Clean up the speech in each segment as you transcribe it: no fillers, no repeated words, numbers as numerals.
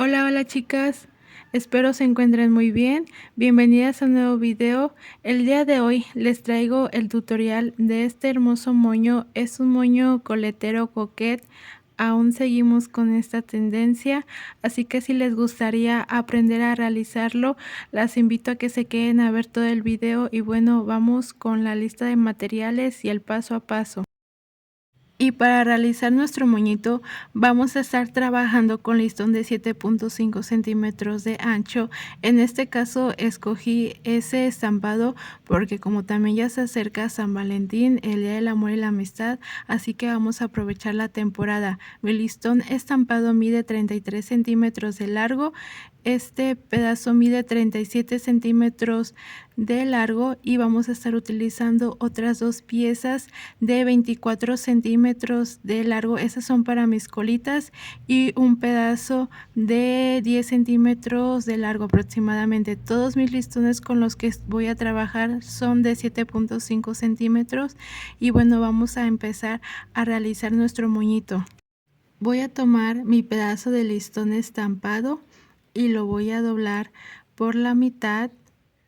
Hola chicas, espero se encuentren muy bien. Bienvenidas a un nuevo video. El día de hoy les traigo el tutorial de este hermoso moño. Es un moño coletero coquette. Aún seguimos con esta tendencia, así que si les gustaría aprender a realizarlo, las invito a que se queden a ver todo el video. Y bueno, vamos con la lista de materiales y el paso a paso. Y para realizar nuestro moñito vamos a estar trabajando con listón de 7.5 centímetros de ancho. En este caso escogí ese estampado porque como también ya se acerca San Valentín, el Día del Amor y la Amistad, así que vamos a aprovechar la temporada. Mi listón estampado mide 33 centímetros de largo. Este pedazo mide 37 centímetros de largo y vamos a estar utilizando otras dos piezas de 24 centímetros de largo. Esas son para mis colitas, y un pedazo de 10 centímetros de largo aproximadamente. Todos mis listones con los que voy a trabajar son de 7.5 centímetros. Y bueno, vamos a empezar a realizar nuestro moñito. Voy a tomar mi pedazo de listón estampado y lo voy a doblar por la mitad,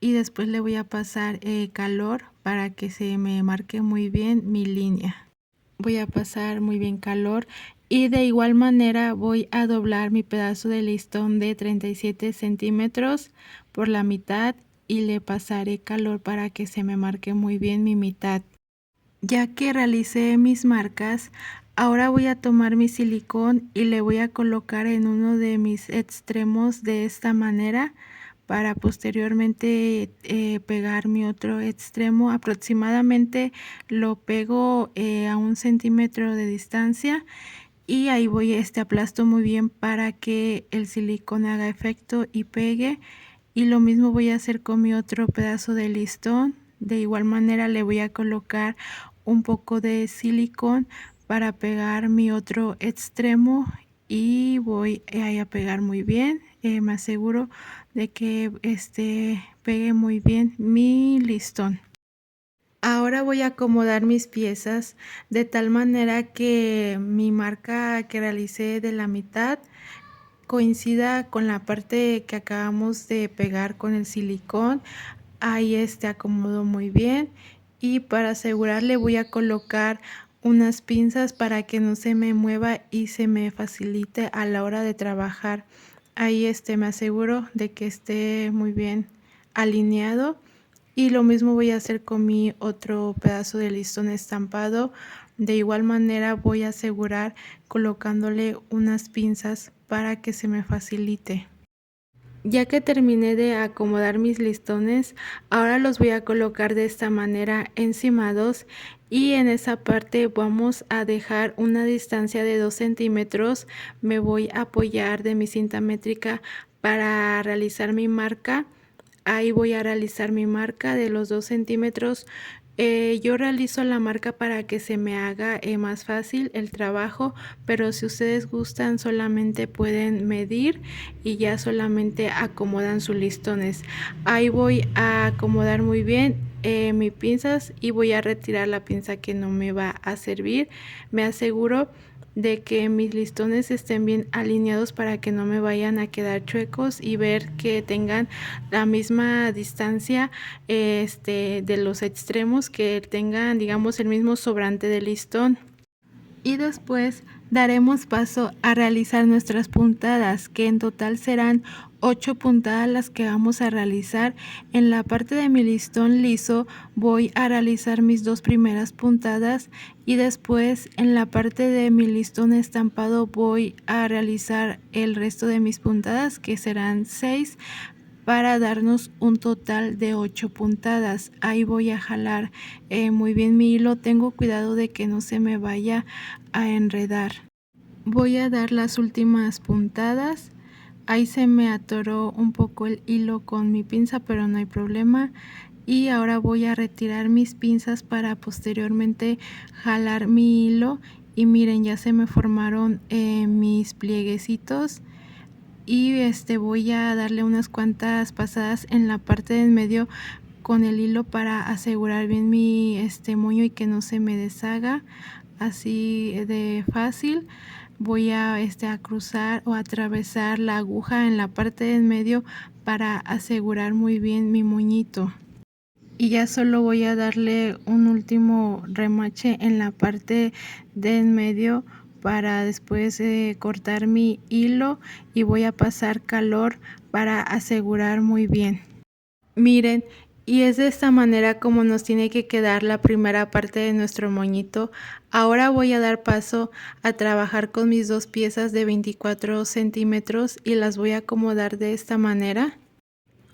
y después le voy a pasar calor para que se me marque muy bien mi línea. Voy a pasar muy bien calor y de igual manera voy a doblar mi pedazo de listón de 37 centímetros por la mitad y le pasaré calor para que se me marque muy bien mi mitad. Ya que realicé mis marcas, ahora voy a tomar mi silicón y le voy a colocar en uno de mis extremos de esta manera para posteriormente pegar mi otro extremo. Aproximadamente lo pego a 1 centímetro de distancia, y ahí voy aplasto muy bien para que el silicón haga efecto y pegue. Y lo mismo voy a hacer con mi otro pedazo de listón. De igual manera le voy a colocar un poco de silicón para pegar mi otro extremo, y voy a pegar muy bien. Me aseguro de que pegue muy bien mi listón. Ahora voy a acomodar mis piezas de tal manera que mi marca que realicé de la mitad coincida con la parte que acabamos de pegar con el silicón. Ahí acomodo muy bien, y para asegurarle voy a colocar unas pinzas para que no se me mueva y se me facilite a la hora de trabajar. Ahí me aseguro de que esté muy bien alineado. Y lo mismo voy a hacer con mi otro pedazo de listón estampado. De igual manera voy a asegurar colocándole unas pinzas para que se me facilite. Ya que terminé de acomodar mis listones, ahora los voy a colocar de esta manera encimados, y en esa parte vamos a dejar una distancia de 2 centímetros. Me voy a apoyar de mi cinta métrica para realizar mi marca. Ahí voy a realizar mi marca de los 2 centímetros. Yo realizo la marca para que se me haga más fácil el trabajo, pero si ustedes gustan solamente pueden medir y ya solamente acomodan sus listones. Ahí voy a acomodar muy bien mis pinzas, y voy a retirar la pinza que no me va a servir. Me aseguro de que mis listones estén bien alineados para que no me vayan a quedar chuecos, y ver que tengan la misma distancia de los extremos, que tengan, digamos, el mismo sobrante de listón. Y después daremos paso a realizar nuestras puntadas, que en total serán 8 puntadas las que vamos a realizar. En la parte de mi listón liso voy a realizar mis 2 primeras puntadas, y después en la parte de mi listón estampado voy a realizar el resto de mis puntadas, que serán 6, para darnos un total de 8 puntadas. Ahí voy a jalar muy bien mi hilo. Tengo cuidado de que no se me vaya a enredar. Voy a dar las últimas puntadas. Ahí se me atoró un poco el hilo con mi pinza, pero no hay problema. Y ahora voy a retirar mis pinzas para posteriormente jalar mi hilo. Y miren, ya se me formaron mis plieguecitos. Y voy a darle unas cuantas pasadas en la parte de en medio con el hilo para asegurar bien mi moño y que no se me deshaga así de fácil. voy a cruzar o atravesar la aguja en la parte de en medio para asegurar muy bien mi moñito. Y ya solo voy a darle un último remache en la parte de en medio para después cortar mi hilo, y voy a pasar calor para asegurar muy bien. Miren, y es de esta manera como nos tiene que quedar la primera parte de nuestro moñito. Ahora voy a dar paso a trabajar con mis dos piezas de 24 centímetros y las voy a acomodar de esta manera,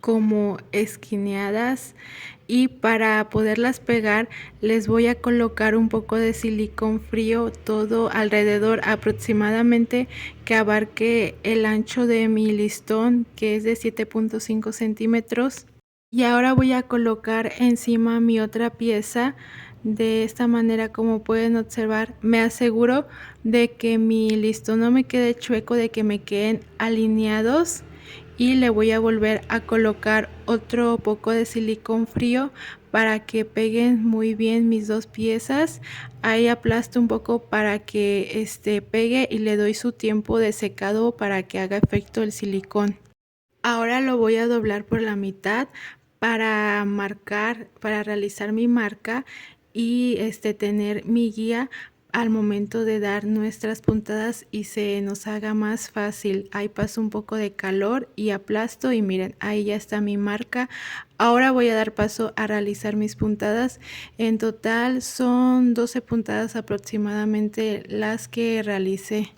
como esquineadas, y para poderlas pegar les voy a colocar un poco de silicón frío todo alrededor, aproximadamente que abarque el ancho de mi listón, que es de 7.5 centímetros. Y ahora voy a colocar encima mi otra pieza de esta manera. Como pueden observar, me aseguro de que mi listón no me quede chueco, de que me queden alineados, y le voy a volver a colocar otro poco de silicón frío para que peguen muy bien mis dos piezas. Ahí aplasto un poco para que pegue y le doy su tiempo de secado para que haga efecto el silicón. Ahora lo voy a doblar por la mitad para marcar, para realizar mi marca y tener mi guía al momento de dar nuestras puntadas y se nos haga más fácil. Ahí paso un poco de calor y aplasto, y miren, ahí ya está mi marca. Ahora voy a dar paso a realizar mis puntadas. En total son 12 puntadas aproximadamente las que realicé.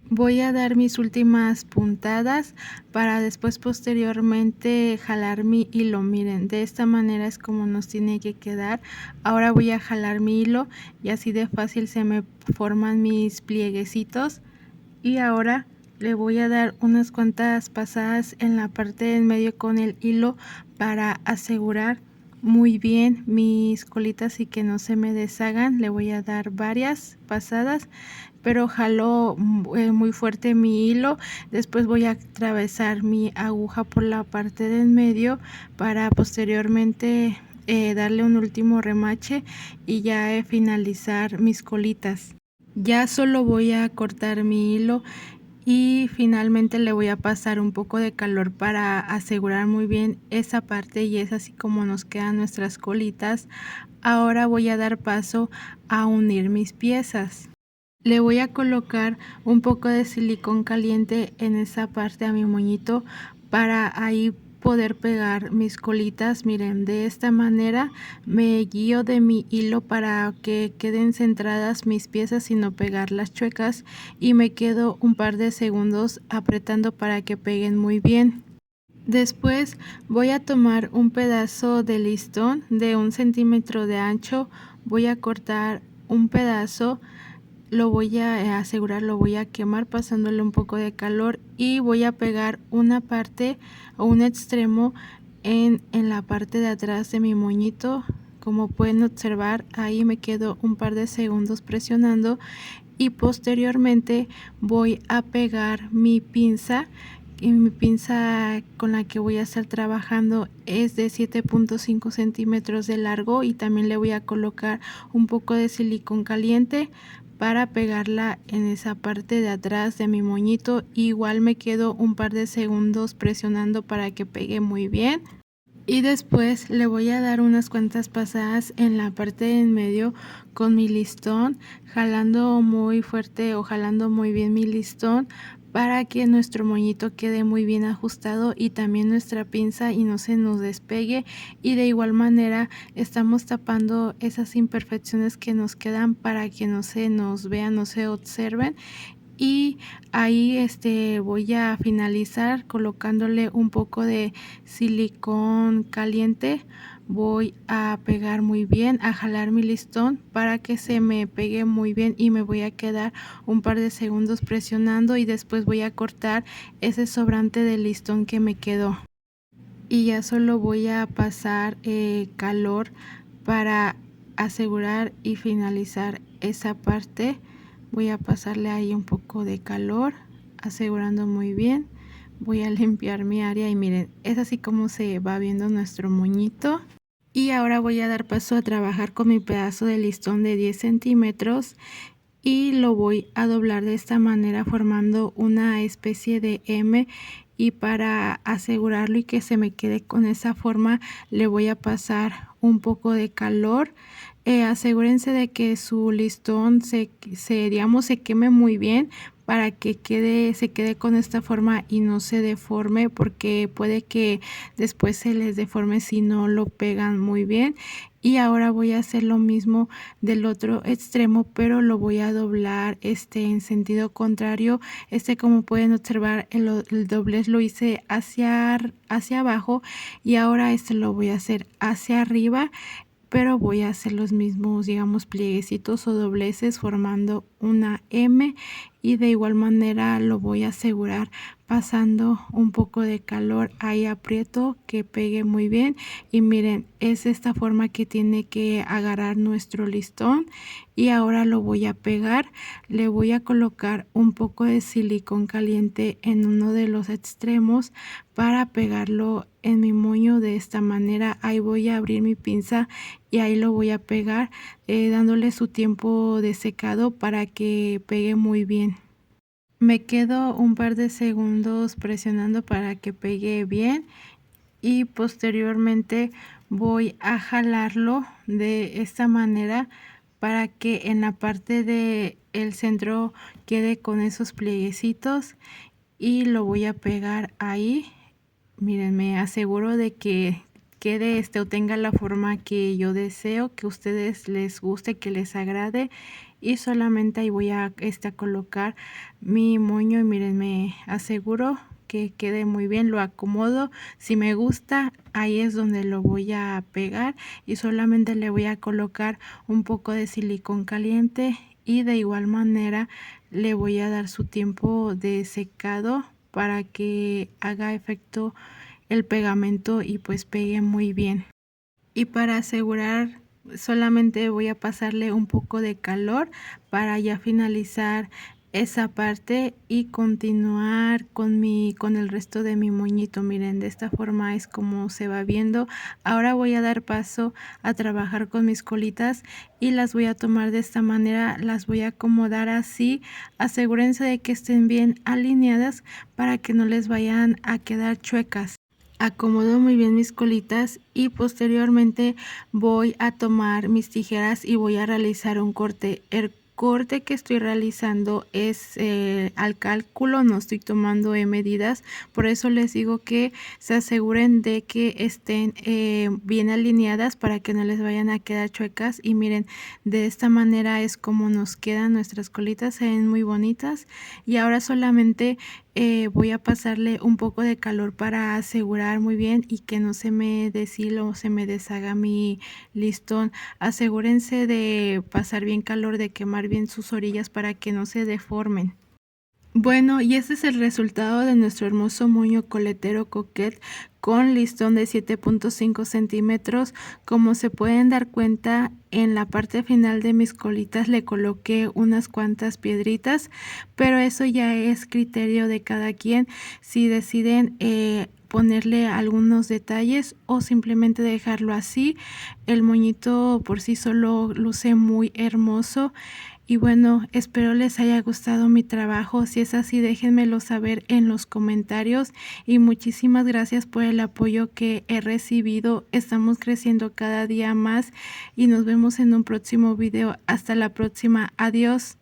Voy a dar mis últimas puntadas para después posteriormente jalar mi hilo. Miren, de esta manera es como nos tiene que quedar. Ahora voy a jalar mi hilo y así de fácil se me forman mis plieguecitos. Y ahora le voy a dar unas cuantas pasadas en la parte del medio con el hilo para asegurar muy bien mis colitas y que no se me deshagan. Le voy a dar varias pasadas, pero jalo muy fuerte mi hilo. Después voy a atravesar mi aguja por la parte del medio para posteriormente darle un último remache y ya finalizar mis colitas. Ya solo voy a cortar mi hilo y finalmente le voy a pasar un poco de calor para asegurar muy bien esa parte, y es así como nos quedan nuestras colitas. Ahora voy a dar paso a unir mis piezas. Le voy a colocar un poco de silicón caliente en esa parte a mi moñito para ahí poder pegar mis colitas. Miren, de esta manera me guío de mi hilo para que queden centradas mis piezas y no pegar las chuecas, y me quedo un par de segundos apretando para que peguen muy bien. Después voy a tomar un pedazo de listón de 1 centímetro de ancho, voy a cortar un pedazo, lo voy a asegurar, lo voy a quemar pasándole un poco de calor, y voy a pegar una parte o un extremo en la parte de atrás de mi moñito. Como pueden observar, ahí me quedo un par de segundos presionando, y posteriormente voy a pegar mi pinza. Y mi pinza con la que voy a estar trabajando es de 7.5 centímetros de largo, y también le voy a colocar un poco de silicón caliente para pegarla en esa parte de atrás de mi moñito. Igual me quedo un par de segundos presionando para que pegue muy bien, y después le voy a dar unas cuantas pasadas en la parte de en medio con mi listón, jalando muy fuerte o jalando muy bien mi listón para que nuestro moñito quede muy bien ajustado, y también nuestra pinza y no se nos despegue. Y de igual manera estamos tapando esas imperfecciones que nos quedan para que no se nos vean, no se observen. Y ahí voy a finalizar colocándole un poco de silicón caliente. Voy a pegar muy bien, a jalar mi listón para que se me pegue muy bien, y me voy a quedar un par de segundos presionando, y después voy a cortar ese sobrante del listón que me quedó. Y ya solo voy a pasar calor para asegurar y finalizar esa parte. Voy a pasarle ahí un poco de calor, asegurando muy bien. Voy a limpiar mi área, y miren, es así como se va viendo nuestro moñito. Y ahora voy a dar paso a trabajar con mi pedazo de listón de 10 centímetros y lo voy a doblar de esta manera formando una especie de M, y para asegurarlo y que se me quede con esa forma le voy a pasar un poco de calor. Asegúrense de que su listón digamos, se queme muy bien para que se quede con esta forma y no se deforme, porque puede que después se les deforme si no lo pegan muy bien. Y ahora voy a hacer lo mismo del otro extremo, pero lo voy a doblar en sentido contrario. Como pueden observar, el doblez lo hice hacia abajo, y ahora lo voy a hacer hacia arriba, pero voy a hacer los mismos, digamos, plieguecitos o dobleces formando una M, y de igual manera lo voy a asegurar pasando un poco de calor. Ahí aprieto que pegue muy bien, y miren, es esta forma que tiene que agarrar nuestro listón. Y ahora lo voy a pegar. Le voy a colocar un poco de silicón caliente en uno de los extremos para pegarlo en mi moño de esta manera. Ahí voy a abrir mi pinza y ahí lo voy a pegar, dándole su tiempo de secado para que pegue muy bien. Me quedo un par de segundos presionando para que pegue bien, y posteriormente voy a jalarlo de esta manera para que en la parte de el centro quede con esos plieguecitos, y lo voy a pegar ahí. Miren, me aseguro de que quede o tenga la forma que yo deseo, que a ustedes les guste, que les agrade, y solamente ahí voy a colocar mi moño. Y miren, me aseguro que quede muy bien, lo acomodo. Si me gusta, ahí es donde lo voy a pegar, y solamente le voy a colocar un poco de silicón caliente, y de igual manera le voy a dar su tiempo de secado para que haga efecto el pegamento y pues pegue muy bien. Y para asegurar, solamente voy a pasarle un poco de calor para ya finalizar esa parte y continuar con el resto de mi moñito. Miren, de esta forma es como se va viendo. Ahora voy a dar paso a trabajar con mis colitas, y las voy a tomar de esta manera, las voy a acomodar así. Asegúrense de que estén bien alineadas para que no les vayan a quedar chuecas. Acomodo muy bien mis colitas, y posteriormente voy a tomar mis tijeras y voy a realizar un corte. El corte que estoy realizando es al cálculo, no estoy tomando medidas. Por eso les digo que se aseguren de que estén bien alineadas para que no les vayan a quedar chuecas. Y miren, de esta manera es como nos quedan nuestras colitas, se ven muy bonitas. Y ahora solamente voy a pasarle un poco de calor para asegurar muy bien y que no se me deshile o se me deshaga mi listón. Asegúrense de pasar bien calor, de quemar bien sus orillas para que no se deformen. Bueno, y este es el resultado de nuestro hermoso moño coletero coquette con listón de 7.5 centímetros. Como se pueden dar cuenta, en la parte final de mis colitas le coloqué unas cuantas piedritas, pero eso ya es criterio de cada quien, si deciden ponerle algunos detalles o simplemente dejarlo así. El moñito por sí solo luce muy hermoso. Y bueno, espero les haya gustado mi trabajo. Si es así, déjenmelo saber en los comentarios, y muchísimas gracias por el apoyo que he recibido. Estamos creciendo cada día más, y nos vemos en un próximo video. Hasta la próxima. Adiós.